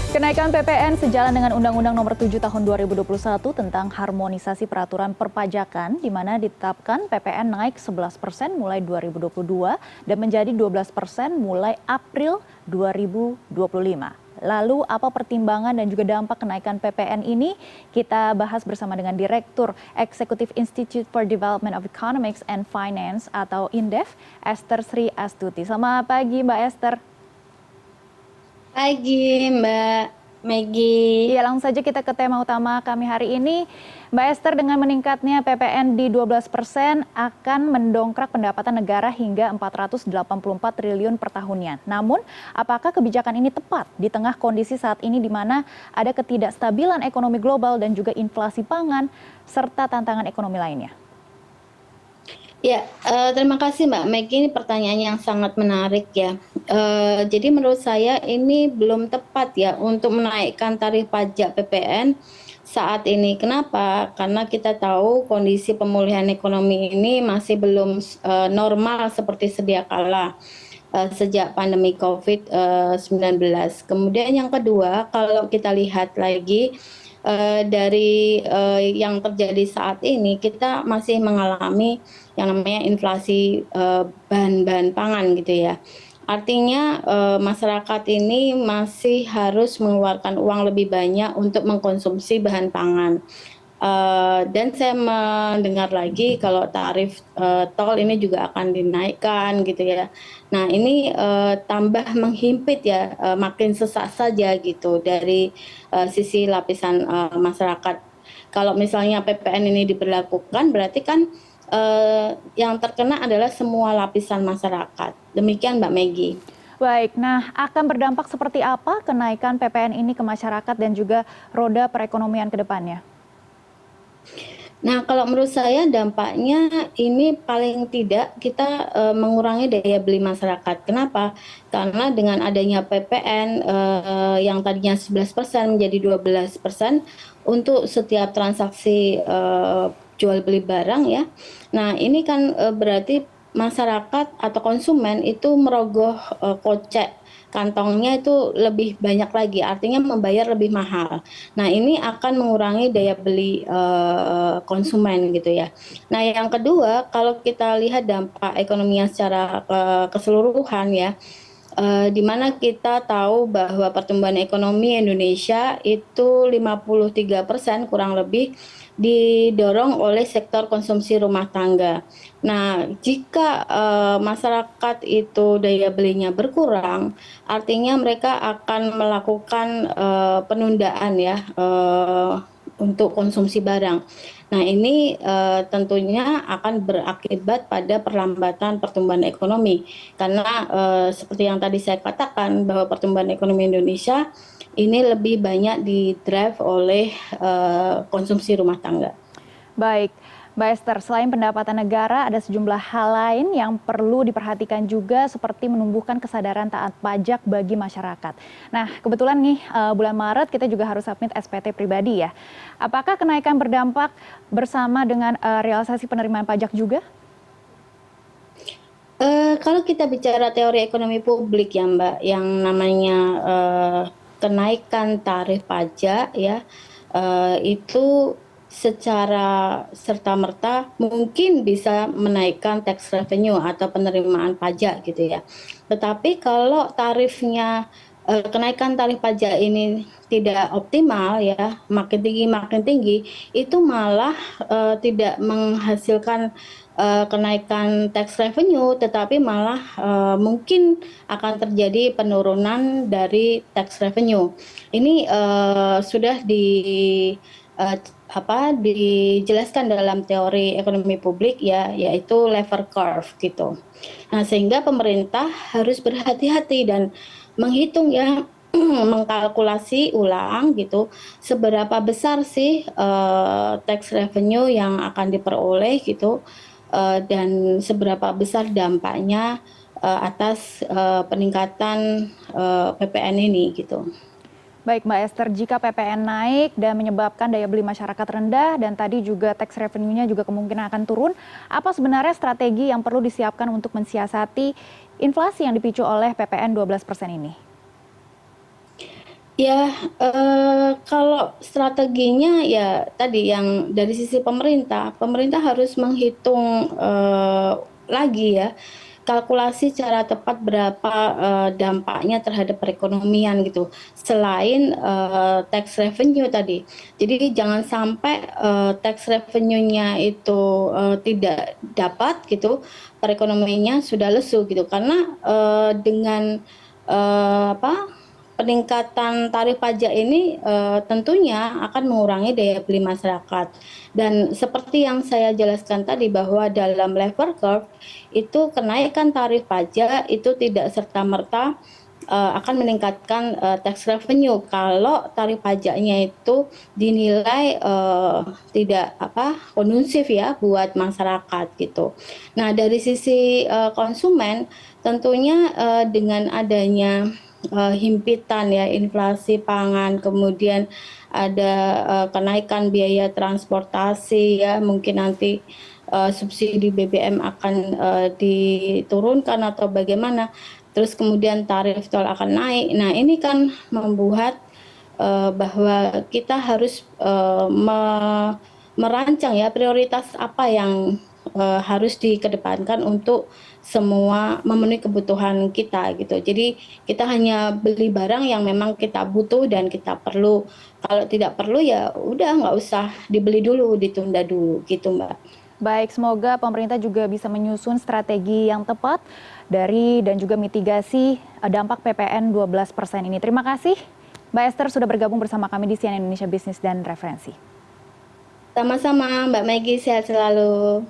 Kenaikan PPN sejalan dengan Undang-Undang Nomor 7 Tahun 2021 tentang harmonisasi peraturan perpajakan, di mana ditetapkan PPN naik 11% mulai 2022 dan menjadi 12% mulai April 2025. Lalu apa pertimbangan dan juga dampak kenaikan PPN ini? Kita bahas bersama dengan Direktur Eksekutif Institute for Development of Economics and Finance atau INDEF, Esther Sri Astuti. Selamat pagi Mbak Esther. Pagi Mbak Maggie. Iya, langsung saja kita ke tema utama kami hari ini. Mbak Esther, dengan meningkatnya PPN di 12% akan mendongkrak pendapatan negara hingga 484 triliun per tahunnya. Namun, apakah kebijakan ini tepat di tengah kondisi saat ini di mana ada ketidakstabilan ekonomi global dan juga inflasi pangan serta tantangan ekonomi lainnya? Ya, terima kasih Mbak Maggie. Ini pertanyaan yang sangat menarik ya. Jadi menurut saya ini belum tepat ya untuk menaikkan tarif pajak PPN saat ini. Kenapa? Karena kita tahu kondisi pemulihan ekonomi ini masih belum normal seperti sedia kala sejak pandemi COVID-19. Kemudian yang kedua, kalau kita lihat lagi dari yang terjadi saat ini, kita masih mengalami yang namanya inflasi bahan-bahan pangan gitu ya. Artinya masyarakat ini masih harus mengeluarkan uang lebih banyak untuk mengkonsumsi bahan pangan. Dan saya mendengar lagi kalau tarif tol ini juga akan dinaikkan gitu ya. Nah ini tambah menghimpit ya, makin sesak saja gitu dari sisi lapisan masyarakat. Kalau misalnya PPN ini diberlakukan berarti kan yang terkena adalah semua lapisan masyarakat. Demikian Mbak Maggie. Baik, nah akan berdampak seperti apa kenaikan PPN ini ke masyarakat dan juga roda perekonomian ke depannya? Nah, kalau menurut saya dampaknya ini paling tidak kita mengurangi daya beli masyarakat. Kenapa? Karena dengan adanya PPN yang tadinya 11% menjadi 12% untuk setiap transaksi jual beli barang ya. Nah, ini kan berarti masyarakat atau konsumen itu merogoh kocek kantongnya itu lebih banyak lagi, artinya membayar lebih mahal. Nah, ini akan mengurangi daya beli konsumen gitu ya. Nah, yang kedua, kalau kita lihat dampak ekonominya secara keseluruhan ya, di mana kita tahu bahwa pertumbuhan ekonomi Indonesia itu 53% kurang lebih didorong oleh sektor konsumsi rumah tangga. Nah, jika masyarakat itu daya belinya berkurang, artinya mereka akan melakukan penundaan ya untuk konsumsi barang. Nah, ini tentunya akan berakibat pada perlambatan pertumbuhan ekonomi. Karena seperti yang tadi saya katakan bahwa pertumbuhan ekonomi Indonesia ini lebih banyak didrive oleh konsumsi rumah tangga. Baik, Mbak Esther, selain pendapatan negara, ada sejumlah hal lain yang perlu diperhatikan juga seperti menumbuhkan kesadaran taat pajak bagi masyarakat. Nah, kebetulan nih bulan Maret kita juga harus submit SPT pribadi ya. Apakah kenaikan berdampak bersama dengan realisasi penerimaan pajak juga? Kalau kita bicara teori ekonomi publik ya Mbak, yang namanya kenaikan tarif pajak ya, itu secara serta-merta mungkin bisa menaikkan tax revenue atau penerimaan pajak gitu ya. Tetapi kalau kenaikan tarif pajak ini tidak optimal ya, makin tinggi, itu malah tidak menghasilkan kenaikan tax revenue, tetapi malah mungkin akan terjadi penurunan dari tax revenue. Ini sudah uh, dijelaskan dalam teori ekonomi publik ya, yaitu lever curve gitu. Nah, sehingga pemerintah harus berhati-hati dan menghitung ya, mengkalkulasi ulang gitu seberapa besar sih tax revenue yang akan diperoleh gitu, dan seberapa besar dampaknya atas peningkatan PPN ini gitu. Baik Mbak Esther, jika PPN naik dan menyebabkan daya beli masyarakat rendah dan tadi juga tax revenue-nya juga kemungkinan akan turun, apa sebenarnya strategi yang perlu disiapkan untuk mensiasati inflasi yang dipicu oleh PPN 12% ini? Ya, kalau strateginya ya tadi yang dari sisi pemerintah, pemerintah harus menghitung lagi ya, kalkulasi secara tepat berapa dampaknya terhadap perekonomian gitu. Selain tax revenue tadi, jadi jangan sampai tax revenue-nya itu tidak dapat gitu, perekonomiannya sudah lesu gitu. Karena dengan apa peningkatan tarif pajak ini tentunya akan mengurangi daya beli masyarakat. Dan seperti yang saya jelaskan tadi bahwa dalam level curve itu kenaikan tarif pajak itu tidak serta-merta akan meningkatkan tax revenue kalau tarif pajaknya itu dinilai tidak kondusif ya buat masyarakat gitu. Nah, dari sisi konsumen tentunya dengan adanya himpitan ya inflasi pangan, kemudian ada kenaikan biaya transportasi ya, mungkin nanti subsidi BBM akan diturunkan atau bagaimana, terus kemudian tarif tol akan naik. Nah, ini kan membuat bahwa kita harus merancang ya prioritas apa yang harus dikedepankan untuk semua memenuhi kebutuhan kita gitu. Jadi kita hanya beli barang yang memang kita butuh dan kita perlu. Kalau tidak perlu ya udah nggak usah dibeli dulu, ditunda dulu gitu Mbak. Baik, semoga pemerintah juga bisa menyusun strategi yang tepat dari dan juga mitigasi dampak PPN 12% ini. Terima kasih Mbak Esther sudah bergabung bersama kami di CNN Indonesia Bisnis dan Referensi. Sama-sama Mbak Maggie, sehat selalu.